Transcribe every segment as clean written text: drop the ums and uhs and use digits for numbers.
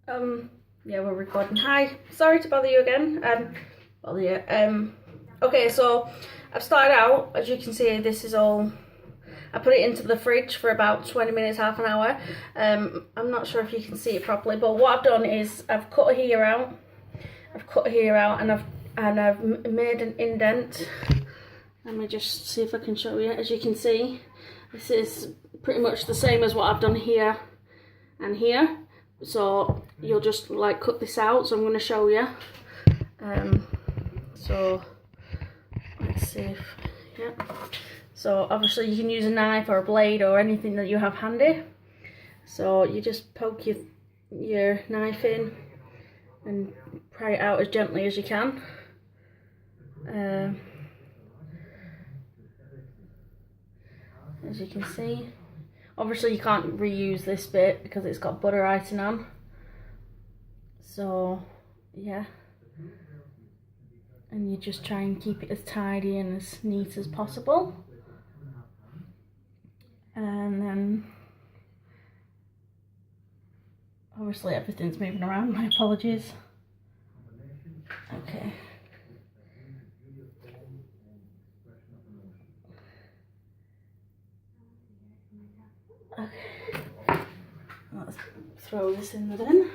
Yeah, we're recording. Hi, sorry to bother you again. Okay, so I've started out, as you can see, this is all, I put it into the fridge for about 20 minutes, half an hour. I'm not sure if you can see it properly, but what I've done is I've cut here out, and I've made an indent. Let me just see if I can show you. As you can see, this is pretty much the same as what I've done here and here. So you'll just like cut this out. So I'm going to show you. So let's see if, yeah. So obviously you can use a knife or a blade or anything that you have handy. So you just poke your knife in and pry it out as gently as you can. As you can see, obviously you can't reuse this bit because it's got butter icing on. So yeah, and you just try and keep it as tidy and as neat as possible. And then obviously everything's moving around, my apologies. Okay. Okay, let's throw this in the bin.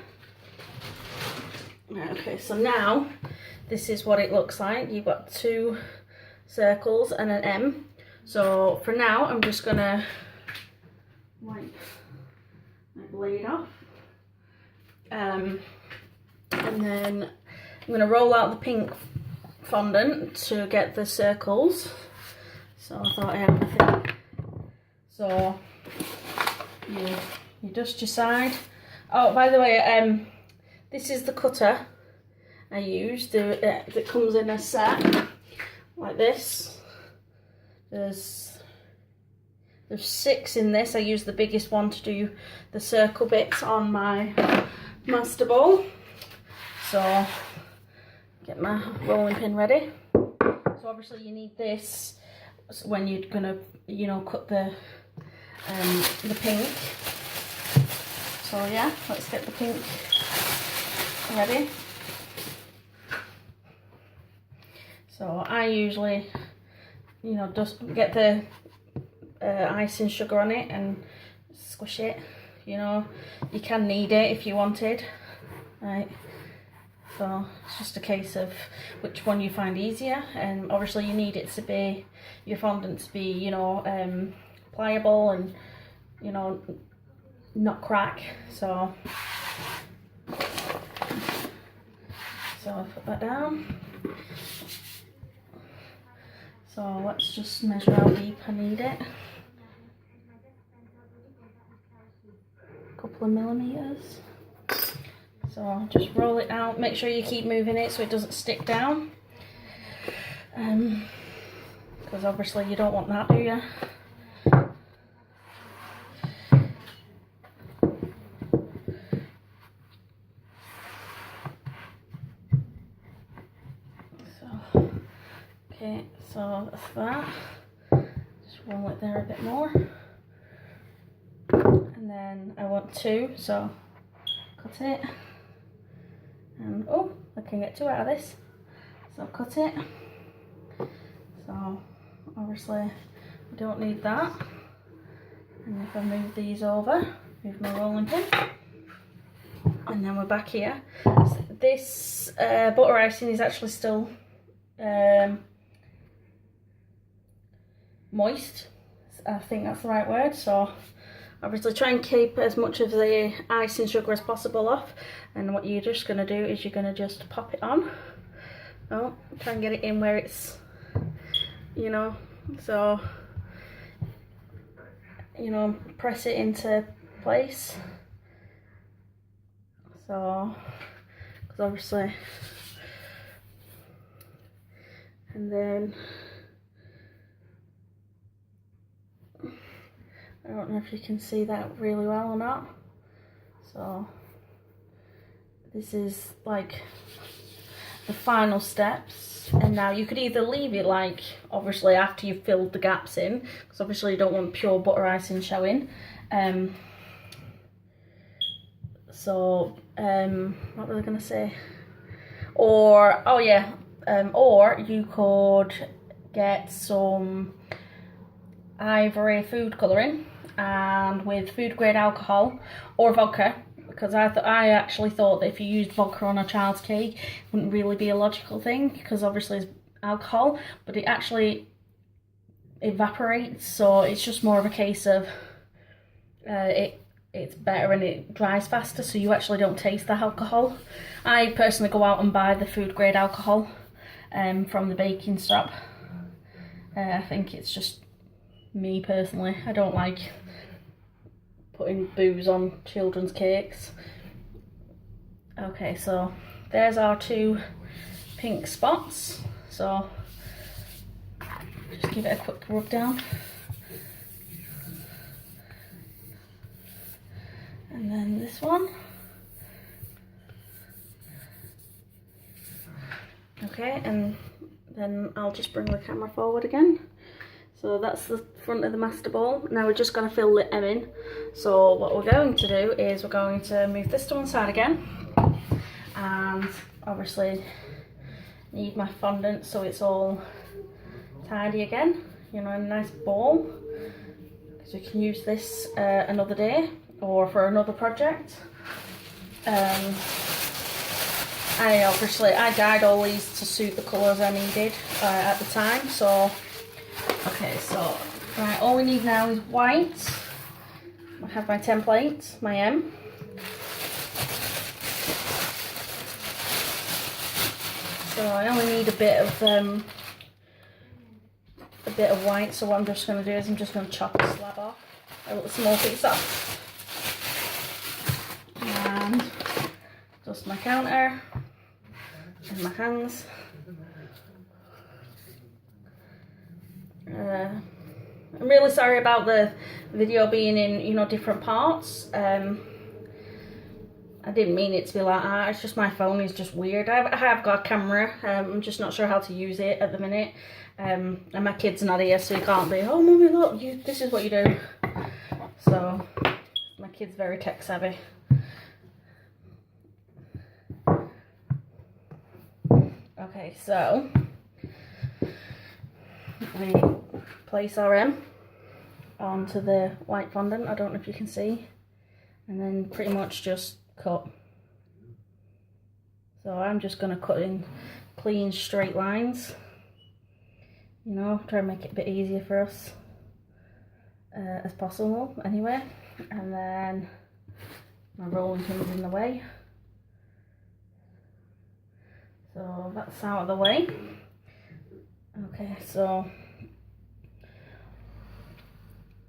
Okay, so now this is what it looks like. You've got two circles and an M. So for now, I'm just gonna wipe my blade off. And then I'm gonna roll out the pink fondant to get the circles. So I thought I had nothing. So you dust your side. Oh, by the way, this is the cutter I used that comes in a set like this. There's 6 in this. I used the biggest one to do the circle bits on my Masterball. So get my rolling pin ready. So obviously you need this when you're gonna, cut the pink. So yeah, let's get the pink ready. So I usually, just get the icing sugar on it and squish it. You can knead it if you wanted, right? So it's just a case of which one you find easier, and obviously you need it to be, your fondant to be, pliable and, not crack. So I put that down. So let's just measure how deep I need it. A couple of millimeters. So just roll it out. Make sure you keep moving it so it doesn't stick down. Because obviously you don't want that, do you? Okay, so that's that. Just roll it there a bit more. And then I want 2, so cut it. And oh, I can get 2 out of this. So cut it. So obviously we don't need that. And if I move these over, move my rolling pin. And then we're back here. So this butter icing is actually still moist, I think that's the right word. So obviously try and keep as much of the icing sugar as possible off, and what you're just going to do is you're going to just pop it on. Oh, try and get it in where it's, so press it into place. So because obviously, and then I don't know if you can see that really well or not. So this is like the final steps, and now you could either leave it like obviously after you've filled the gaps in, because obviously you don't want pure butter icing showing. So what was I gonna say? Or oh yeah, or you could get some ivory food colouring and with food grade alcohol or vodka, because I actually thought that if you used vodka on a child's cake it wouldn't really be a logical thing, because obviously it's alcohol, but it actually evaporates, so it's just more of a case of it's better and it dries faster, so you actually don't taste the alcohol. I personally go out and buy the food grade alcohol from the baking shop. I think it's just me personally, I don't like putting booze on children's cakes. Okay, so there's our 2 pink spots, so just give it a quick rub down. And then this one. Okay, and then I'll just bring the camera forward again. So that's the front of the Masterball. Now we're just going to fill the M in. So what we're going to do is we're going to move this to one side again. And obviously need my fondant so it's all tidy again. You know, a nice ball. Because we can use this another day or for another project. I dyed all these to suit the colours I needed at the time, so okay, so right, all we need now is white. I have my template, my M. So I only need a bit of white, so what I'm just going to do is I'm just going to chop a slab off, a little small piece off. And dust my counter and my hands. I'm really sorry about the video being in, you know, different parts. I didn't mean it to be like that, it's just my phone is just weird. I have got a camera, I'm just not sure how to use it at the minute. And my kid's not here, so you can't be, oh mummy look, this is what you do. So my kid's very tech savvy. Okay, so we place our M onto the white fondant, I don't know if you can see, and then pretty much just cut. So I'm just going to cut in clean straight lines, you know, try and make it a bit easier for us as possible anyway. And then my rolling pin's in the way, so that's out of the way. Okay, so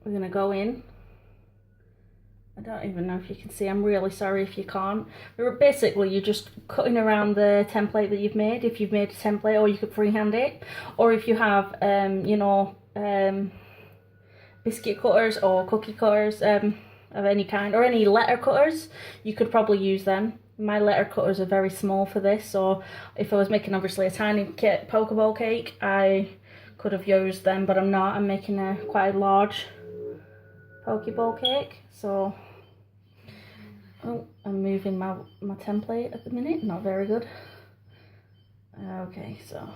we're going to go in. I don't even know if you can see, I'm really sorry if you can't. Basically you're just cutting around the template that you've made, if you've made a template, or you could freehand it, or if you have you know, biscuit cutters or cookie cutters of any kind, or any letter cutters, you could probably use them. My letter cutters are very small for this, so if I was making obviously a tiny pokeball cake I could have used them, but I'm not. I'm making a quite a large pokeball cake, so oh, I'm moving my template at the minute, not very good. Okay, so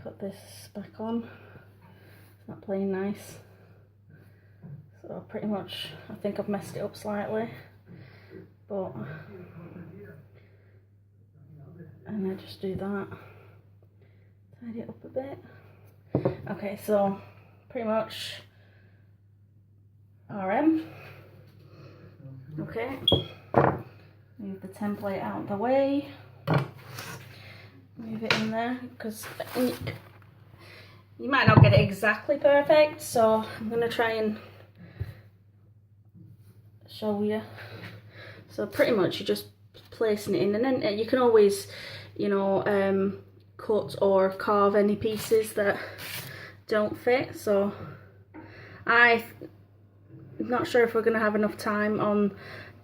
put this back on, it's not playing nice, so pretty much I think I've messed it up slightly, but and I just do that, tidy it up a bit. Okay, so pretty much RM. Okay, move the template out of the way, move it in there, because you might not get it exactly perfect, so I'm going to try and show you. So pretty much you're just placing it in, and then you can always, you know, cut or carve any pieces that don't fit. So I'm not sure if we're going to have enough time on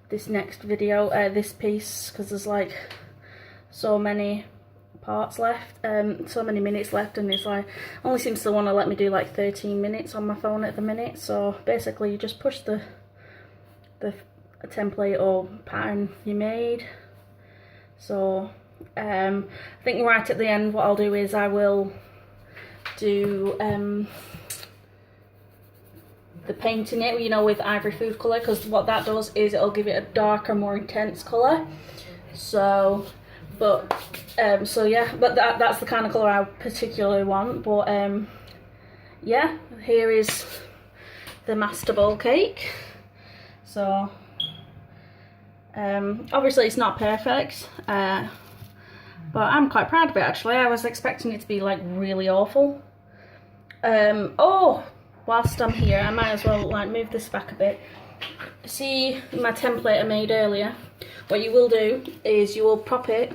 this next video, this piece, because there's like so many parts left, so many minutes left, and it's like only seems to want to let me do like 13 minutes on my phone at the minute. So basically you just push the template or pattern you made. So I think right at the end what I'll do is I will do the painting it, you know, with ivory food colour, because what that does is it'll give it a darker, more intense colour. So so yeah, but that's the kind of colour I particularly want. But yeah, here is the Masterball cake. So obviously it's not perfect, but I'm quite proud of it actually. I was expecting it to be like really awful. Oh, whilst I'm here, I might as well like move this back a bit. See my template I made earlier? What you will do is you will prop it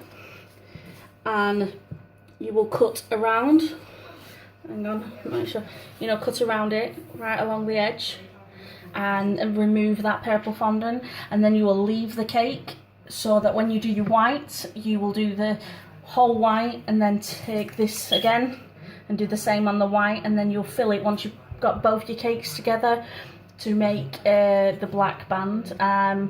and you will cut around. Hang on, I'm not sure. You know, cut around it right along the edge and remove that purple fondant, and then you will leave the cake so that when you do your white, you will do the whole white and then take this again and do the same on the white, and then you'll fill it once you've got both your cakes together to make the black band.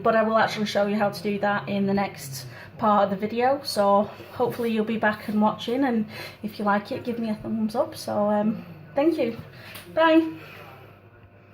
But I will actually show you how to do that in the next part of the video, so hopefully you'll be back and watching, and if you like it, give me a thumbs up. So thank you, bye.